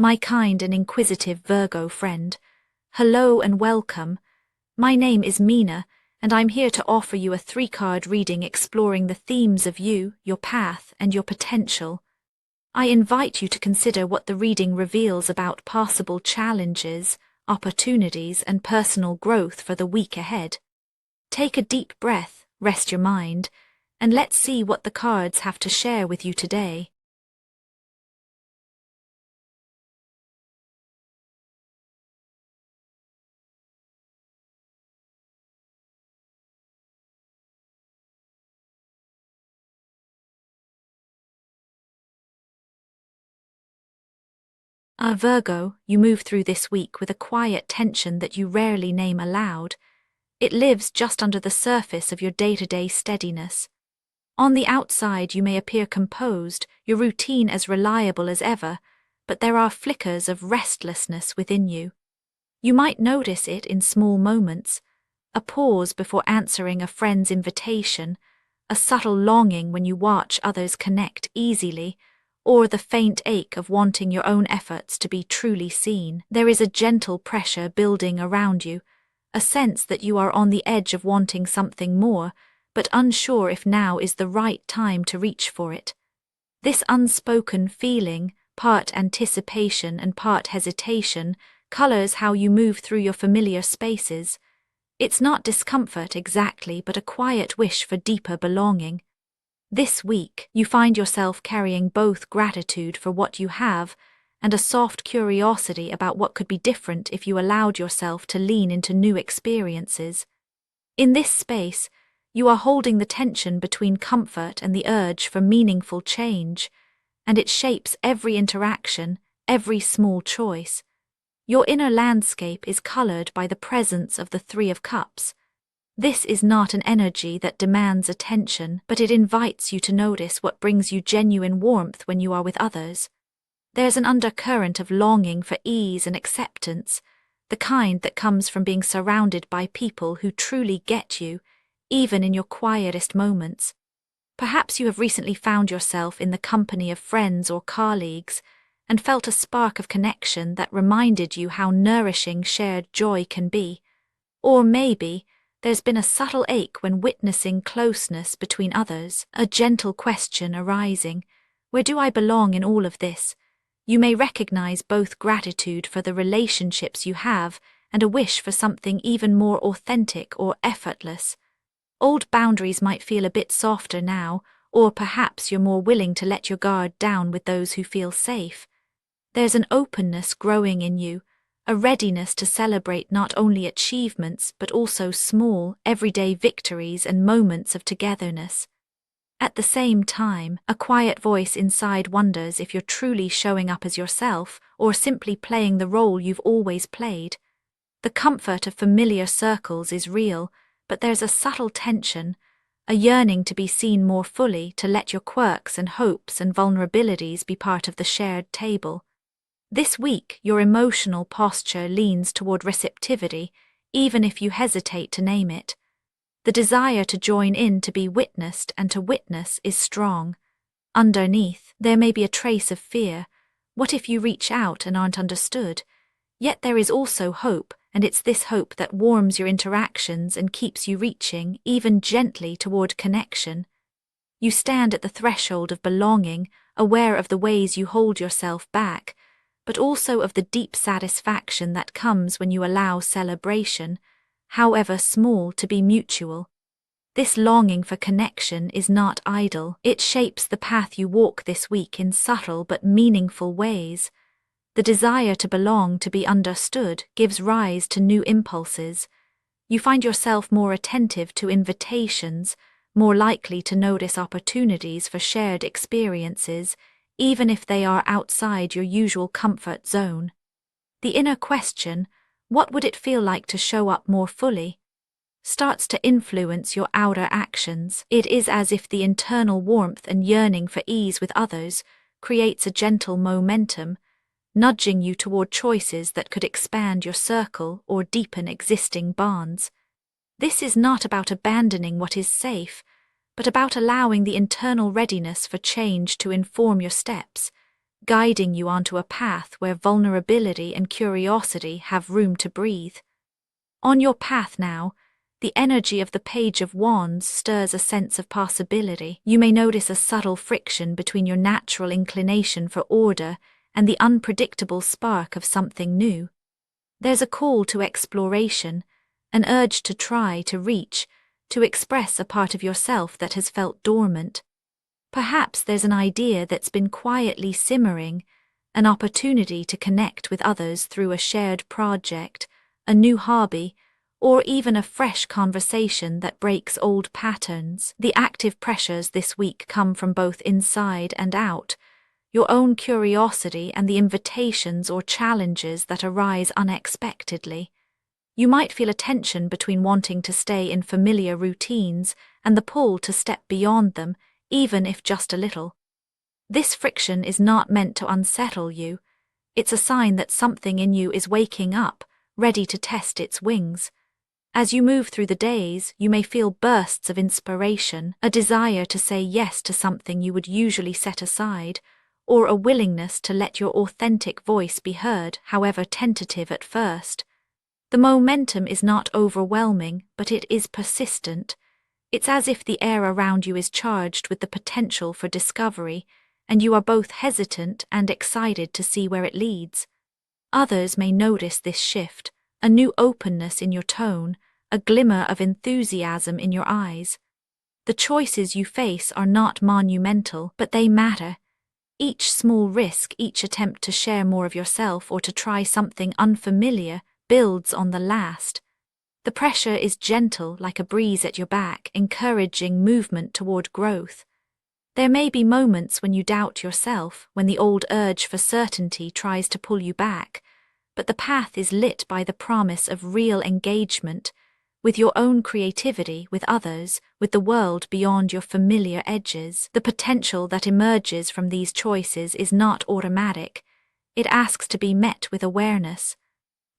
my kind and inquisitive Virgo friend. Hello and welcome. My name is Mina, and I'm here to offer you a 3-card reading exploring the themes of you, your path, and your potential. I invite you to consider what the reading reveals about possible challenges, opportunities, and personal growth for the week ahead. Take a deep breath, rest your mind, and let's see what the cards have to share with you today. Virgo, you move through this week with a quiet tension that you rarely name aloud. It lives just under the surface of your day-to-day steadiness. On the outside you may appear composed, your routine as reliable as ever, but there are flickers of restlessness within you. You might notice it in small moments: a pause before answering a friend's invitation, a subtle longing when you watch others connect easily, or the faint ache of wanting your own efforts to be truly seen. There is a gentle pressure building around you, a sense that you are on the edge of wanting something more, but unsure if now is the right time to reach for it. This unspoken feeling, part anticipation and part hesitation, colors how you move through your familiar spaces. It's not discomfort exactly, but a quiet wish for deeper belonging. This week, you find yourself carrying both gratitude for what you have and a soft curiosity about what could be different if you allowed yourself to lean into new experiences. In this space, you are holding the tension between comfort and the urge for meaningful change, and it shapes every interaction, every small choice. Your inner landscape is colored by the presence of the 3 of Cups. This is not an energy that demands attention, but it invites you to notice what brings you genuine warmth when you are with others. There's an undercurrent of longing for ease and acceptance, the kind that comes from being surrounded by people who truly get you, even in your quietest moments. Perhaps you have recently found yourself in the company of friends or colleagues and felt a spark of connection that reminded you how nourishing shared joy can be. Or maybe there's been a subtle ache when witnessing closeness between others, a gentle question arising: where do I belong in all of this? You may recognize both gratitude for the relationships you have and a wish for something even more authentic or effortless. Old boundaries might feel a bit softer now, or perhaps you're more willing to let your guard down with those who feel safe. There's an openness growing in you, a readiness to celebrate not only achievements but also small, everyday victories and moments of togetherness. At the same time, a quiet voice inside wonders if you're truly showing up as yourself or simply playing the role you've always played. The comfort of familiar circles is real, but there's a subtle tension, a yearning to be seen more fully, to let your quirks and hopes and vulnerabilities be part of the shared table. This week, your emotional posture leans toward receptivity, even if you hesitate to name it. The desire to join in, to be witnessed, and to witness is strong. Underneath, there may be a trace of fear. What if you reach out and aren't understood? Yet there is also hope, and it's this hope that warms your interactions and keeps you reaching, even gently, toward connection. You stand at the threshold of belonging, aware of the ways you hold yourself back, but also of the deep satisfaction that comes when you allow celebration, however small, to be mutual. This longing for connection is not idle. It shapes the path you walk this week in subtle but meaningful ways. The desire to belong, to be understood, gives rise to new impulses. You find yourself more attentive to invitations, more likely to notice opportunities for shared experiences, even if they are outside your usual comfort zone. The inner question, what would it feel like to show up more fully, starts to influence your outer actions. It is as if the internal warmth and yearning for ease with others creates a gentle momentum, nudging you toward choices that could expand your circle or deepen existing bonds. This is not about abandoning what is safe, but about allowing the internal readiness for change to inform your steps. guiding you onto a path where vulnerability and curiosity have room to breathe. On your path now, the energy of the Page of Wands stirs a sense of possibility. You may notice a subtle friction between your natural inclination for order and the unpredictable spark of something new. There's a call to exploration, an urge to try, to reach, to express a part of yourself that has felt dormant. Perhaps there's an idea that's been quietly simmering, an opportunity to connect with others through a shared project, a new hobby, or even a fresh conversation that breaks old patterns. The active pressures this week come from both inside and out, your own curiosity and the invitations or challenges that arise unexpectedly. You might feel a tension between wanting to stay in familiar routines and the pull to step beyond them, even if just a little. This friction is not meant to unsettle you. It's a sign that something in you is waking up, ready to test its wings. As you move through the days, you may feel bursts of inspiration, a desire to say yes to something you would usually set aside, or a willingness to let your authentic voice be heard, however tentative at first. The momentum is not overwhelming, but it is persistent. It's as if the air around you is charged with the potential for discovery, and you are both hesitant and excited to see where it leads. Others may notice this shift, a new openness in your tone, a glimmer of enthusiasm in your eyes. The choices you face are not monumental, but they matter. Each small risk, each attempt to share more of yourself or to try something unfamiliar builds on the last. The pressure is gentle, like a breeze at your back, encouraging movement toward growth. There may be moments when you doubt yourself, when the old urge for certainty tries to pull you back, but the path is lit by the promise of real engagement, with your own creativity, with others, with the world beyond your familiar edges. The potential that emerges from these choices is not automatic. It asks to be met with awareness.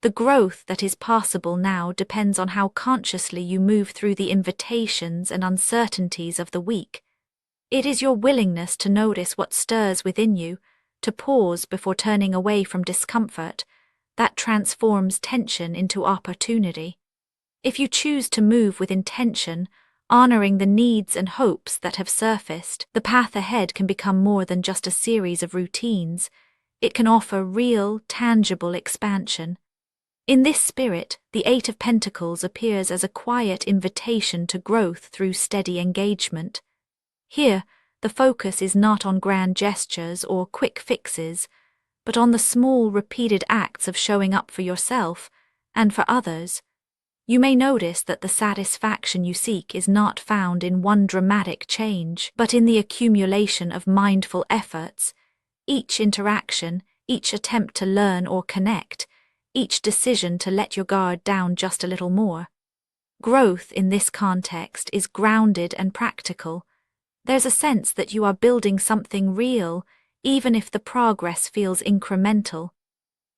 The growth that is possible now depends on how consciously you move through the invitations and uncertainties of the week. It is your willingness to notice what stirs within you, to pause before turning away from discomfort, that transforms tension into opportunity. If you choose to move with intention, honoring the needs and hopes that have surfaced, the path ahead can become more than just a series of routines. It can offer real, tangible expansion. In this spirit, the Eight of Pentacles appears as a quiet invitation to growth through steady engagement. Here, the focus is not on grand gestures or quick fixes, but on the small, repeated acts of showing up for yourself and for others. You may notice that the satisfaction you seek is not found in one dramatic change, but in the accumulation of mindful efforts. Each interaction, each attempt to learn or connect, each decision to let your guard down just a little more. Growth in this context is grounded and practical. There's a sense that you are building something real, even if the progress feels incremental.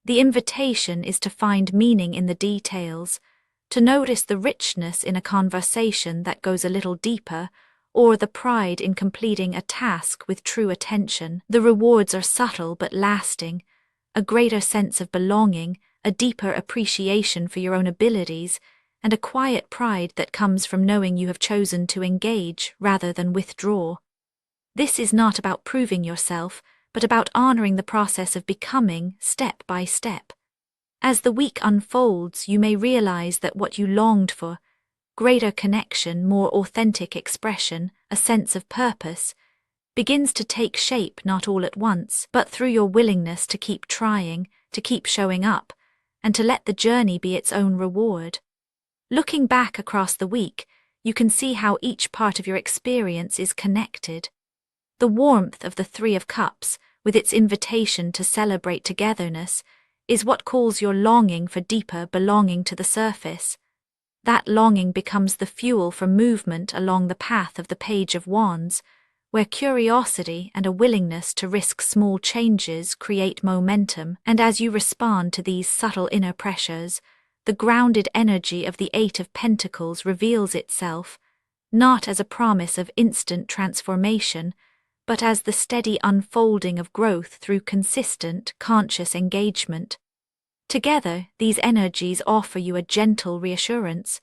The invitation is to find meaning in the details, to notice the richness in a conversation that goes a little deeper, or the pride in completing a task with true attention. The rewards are subtle but lasting, a greater sense of belonging, a deeper appreciation for your own abilities, and a quiet pride that comes from knowing you have chosen to engage rather than withdraw. This is not about proving yourself, but about honoring the process of becoming step by step. As the week unfolds, you may realize that what you longed for, greater connection, more authentic expression, a sense of purpose, begins to take shape not all at once, but through your willingness to keep trying, to keep showing up, and to let the journey be its own reward. Looking back across the week, you can see how each part of your experience is connected. The warmth of the Three of Cups, with its invitation to celebrate togetherness, is what calls your longing for deeper belonging to the surface. That longing becomes the fuel for movement along the path of the Page of Wands, where curiosity and a willingness to risk small changes create momentum, and as you respond to these subtle inner pressures, the grounded energy of the Eight of Pentacles reveals itself, not as a promise of instant transformation, but as the steady unfolding of growth through consistent, conscious engagement. Together, these energies offer you a gentle reassurance.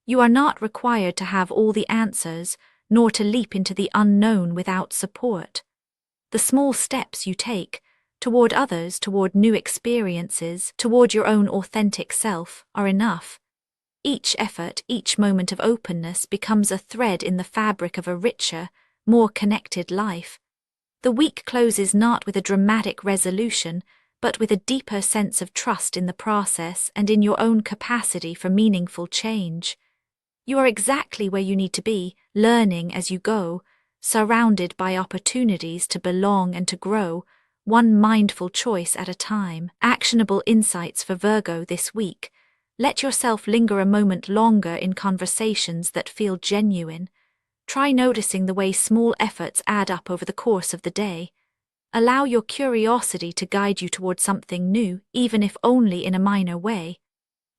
You are not required to have all the answers, nor to leap into the unknown without support. The small steps you take, toward others, toward new experiences, toward your own authentic self, are enough. Each effort, each moment of openness becomes a thread in the fabric of a richer, more connected life. The week closes not with a dramatic resolution, but with a deeper sense of trust in the process and in your own capacity for meaningful change. You are exactly where you need to be, learning as you go, surrounded by opportunities to belong and to grow, one mindful choice at a time. Actionable insights for Virgo this week. Let yourself linger a moment longer in conversations that feel genuine. Try noticing the way small efforts add up over the course of the day. Allow your curiosity to guide you toward something new, even if only in a minor way.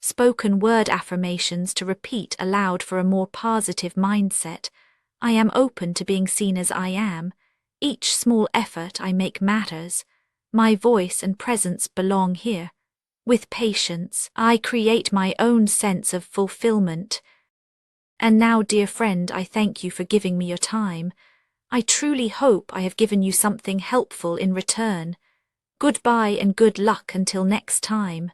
Spoken word affirmations to repeat aloud for a more positive mindset. I am open to being seen as I am. Each small effort I make matters. My voice and presence belong here. With patience, I create my own sense of fulfillment. And now, dear friend, I thank you for giving me your time. I truly hope I have given you something helpful in return. Goodbye and good luck until next time.